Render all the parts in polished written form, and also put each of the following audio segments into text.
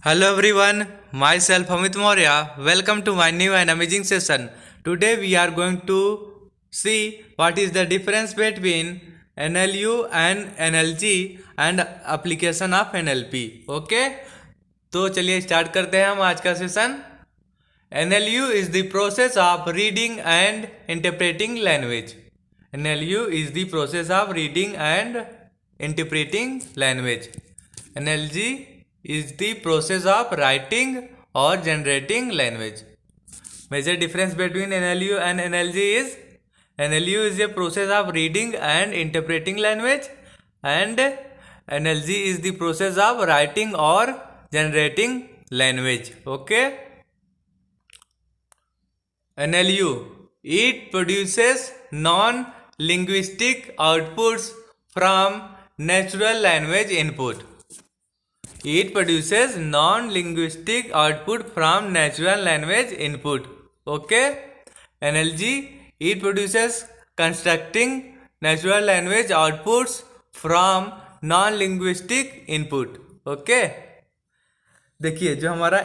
Hello everyone, myself Amit Maurya. Welcome to my new and amazing session. Today we are going to see what is the difference between NLU and NLG and application of NLP. Okay? तो चलिए start करते हैं हम आज का session. NLU is the process of reading and interpreting language. NLU is the process of reading and interpreting language. NLG is the process of writing or generating language. Major difference between NLU and NLG is NLU is a process of reading and interpreting language, and NLG is the process of writing or generating language. Okay. NLU, it produces non-linguistic outputs from natural language input. It produces non-linguistic output from natural language input. Okay. NLG, it produces constructing natural language outputs from non-linguistic input. Okay. देखिए जो हमारा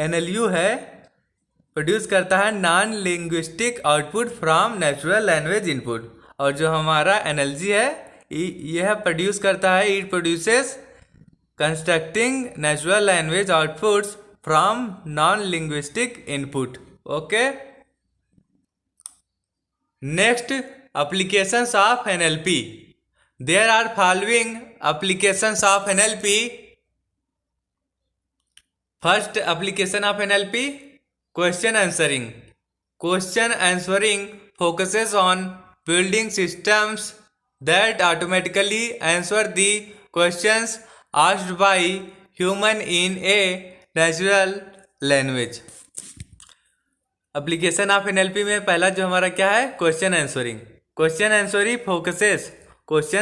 NLU है produce करता है non linguistic output from natural language input, और जो हमारा NLG है यह प्रोड्यूस करता है it produces constructing natural language outputs from non linguistic input. Okay. Next, applications of NLP. There are following applications of NLP. First application of NLP, question answering. Question answering focuses on building systems that automatically answer the questions asked by human in a natural language. Application of NLP में पहला जो हमारा क्या है, question answering. Question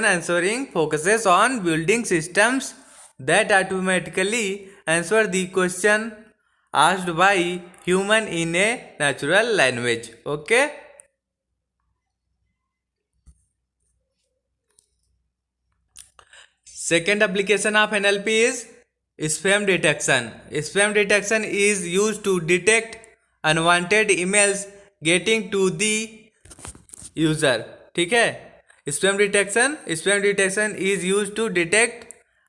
answering focuses on building systems that automatically answer the question asked by human in a natural language. Okay. Second application of NLP is spam detection. Spam detection is used to detect unwanted emails getting to the user. ठीक है. spam detection is used to detect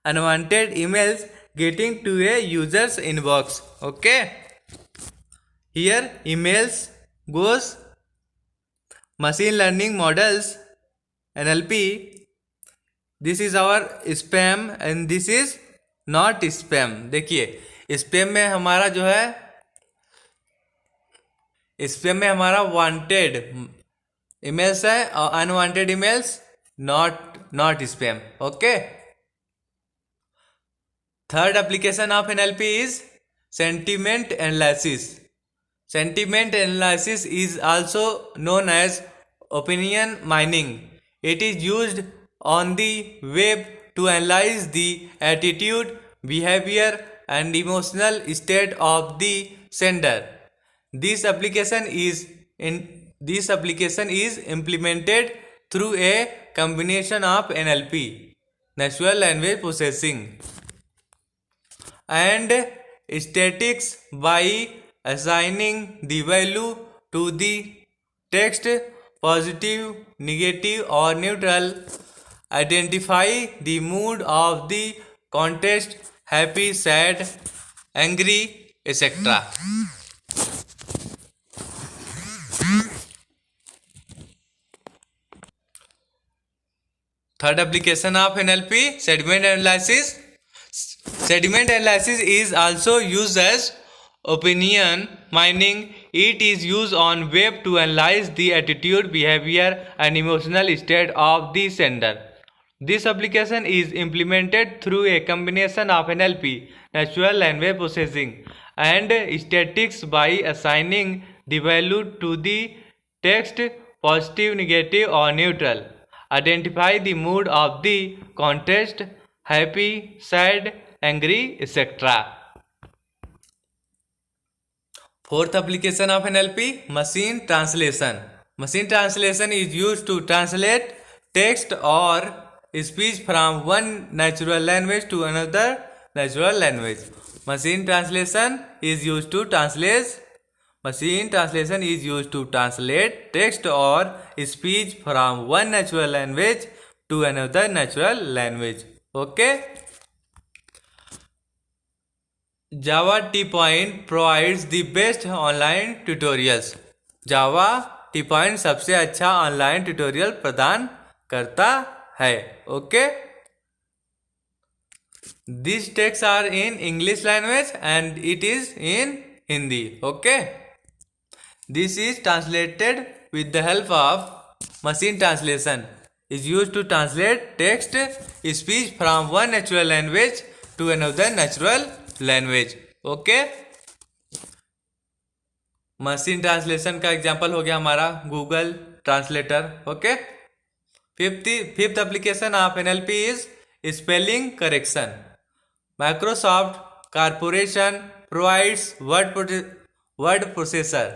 unwanted emails getting to a user's inbox. Okay. Here emails goes machine learning models NLP. This is our spam and this is not spam. देखिए spam में हमारा जो है, spam में हमारा wanted emails है और unwanted emails not spam. Okay. Third application of NLP is sentiment analysis. Sentiment analysis is also known as opinion mining. It is used on the web to analyze the attitude, behavior, and emotional state of the sender. This application is implemented through a combination of NLP, natural language processing, and statistics by assigning the value to the text positive, negative or neutral, identify the mood of the context, happy, sad, angry, etc. Third application of NLP, sentiment analysis. Sentiment analysis is also used as opinion mining. It is used on web to analyze the attitude, behavior, and emotional state of the sender. This application is implemented through a combination of NLP, natural language processing, and statistics by assigning the value to the text positive, negative, or neutral. Identify the mood of the context, happy, sad, angry, etc. Fourth application of NLP, machine translation. Machine translation is used to translate text or speech from one natural language to another natural language. Machine translation is used to translate. Machine translation is used to translate text or speech from one natural language to another natural language. Okay. Java T-Point provides the best online tutorials. Java T-Point सबसे अच्छा online tutorial प्रदान करता है. Okay. These texts are in English language and it is in Hindi. Okay. This is translated with the help of machine translation. Is used to translate text speech from one natural language to another natural language. Okay. Machine translation का example हो गया हमारा Google translator. Okay. Fifth application of NLP is spelling correction. Microsoft corporation provides word processor.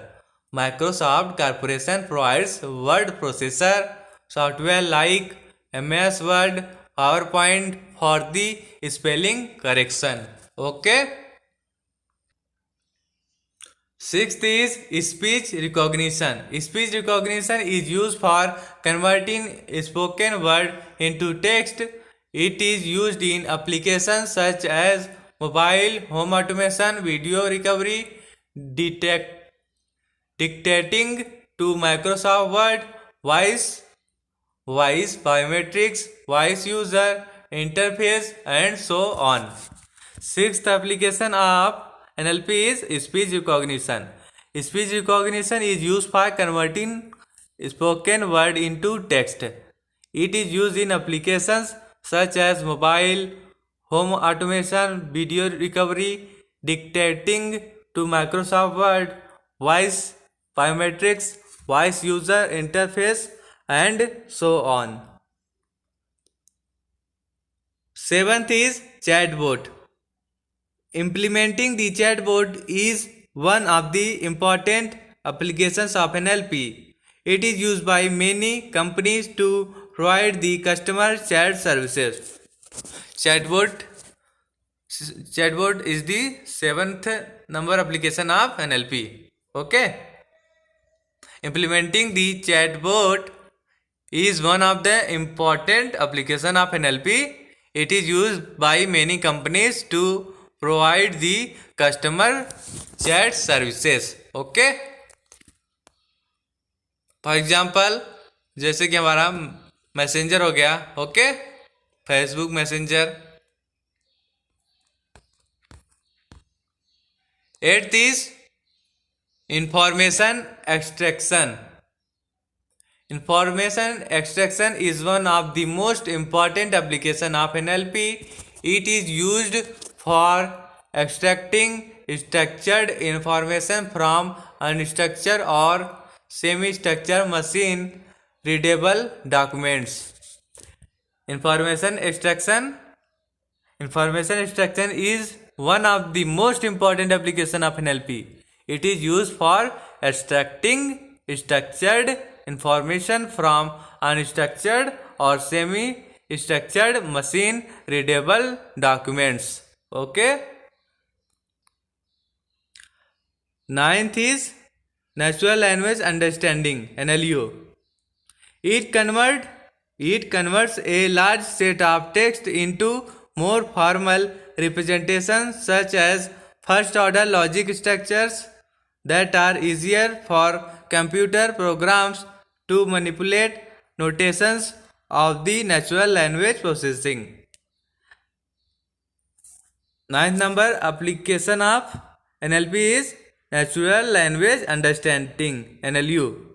Microsoft Corporation provides word processor software like MS Word, PowerPoint for the spelling correction. Okay. Sixth is speech recognition. Speech recognition is used for converting spoken word into text. It is used in applications such as mobile, home automation, video recovery, dictating to Microsoft Word, voice biometrics, voice user interface, and so on. Sixth application of NLP is speech recognition. Speech recognition is used for converting spoken word into text. It is used in applications such as mobile, home automation, video recovery, dictating to Microsoft Word, voice biometrics, voice user interface, and so on. Seventh is chatbot. Implementing the chatbot is one of the important applications of NLP. It is used by many companies to provide the customer chat services. Chatbot is the seventh number application of NLP. Okay. Implementing the chatbot is one of the important application of NLP. It is used by many companies to provide the customer chat services. Okay. For example जैसे कि हमारा messenger हो गया. Okay. Facebook messenger. Eighth is information extraction. Information extraction is one of the most important application of NLP. It is used for extracting structured information from unstructured or semi-structured machine readable documents. Information extraction is one of the most important application of NLP. It is used for extracting structured information from unstructured or semi-structured machine readable documents. Okay. Ninth is natural language understanding, NLU. It converts a large set of text into more formal representations such as first order logic structures that are easier for computer programs to manipulate. Notations of the natural language processing. Ninth number application of NLP is natural language understanding, NLU.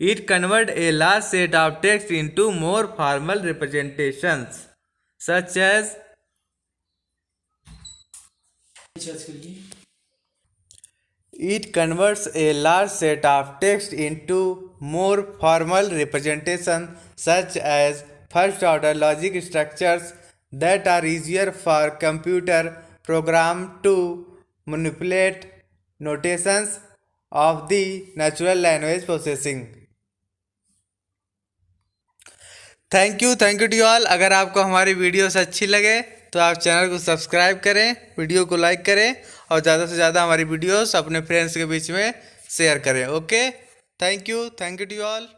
It converts a large set of text into more formal representations such as It converts a large set of text into more formal representation such as first order logic structures that are easier for computer program to manipulate. Notations of the natural language processing. Thank you to all. अगर आपको हमारी videos अच्छी लगे तो आप channel को subscribe करें, video को लाइक करें और ज़्यादा से ज़्यादा हमारी वीडियोस अपने फ्रेंड्स के बीच में शेयर करें। Okay, thank you to you all.